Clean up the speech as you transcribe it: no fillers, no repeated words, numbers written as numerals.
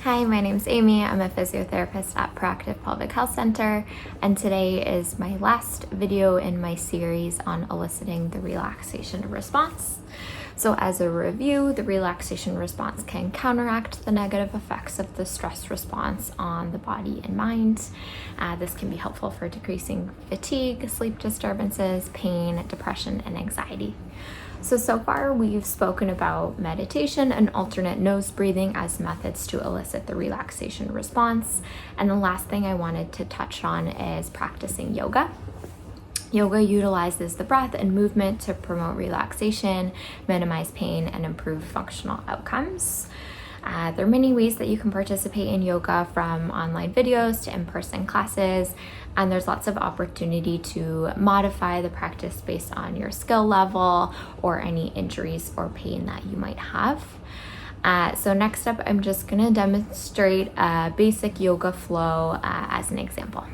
Hi, my name's Amy. I'm a physiotherapist at Proactive Pelvic Health Center, and today is my last video in my series on eliciting the relaxation response. So as a review, the relaxation response can counteract the negative effects of the stress response on the body and mind. This can be helpful for decreasing fatigue, sleep disturbances, pain, depression, and anxiety. So far we've spoken about meditation and alternate nose breathing as methods to elicit the relaxation response. And the last thing I wanted to touch on is practicing yoga. Yoga utilizes the breath and movement to promote relaxation, minimize pain, and improve functional outcomes. There are many ways that you can participate in yoga, from online videos to in-person classes, and there's lots of opportunity to modify the practice based on your skill level or any injuries or pain that you might have. So next up, I'm just going to demonstrate a basic yoga flow as an example.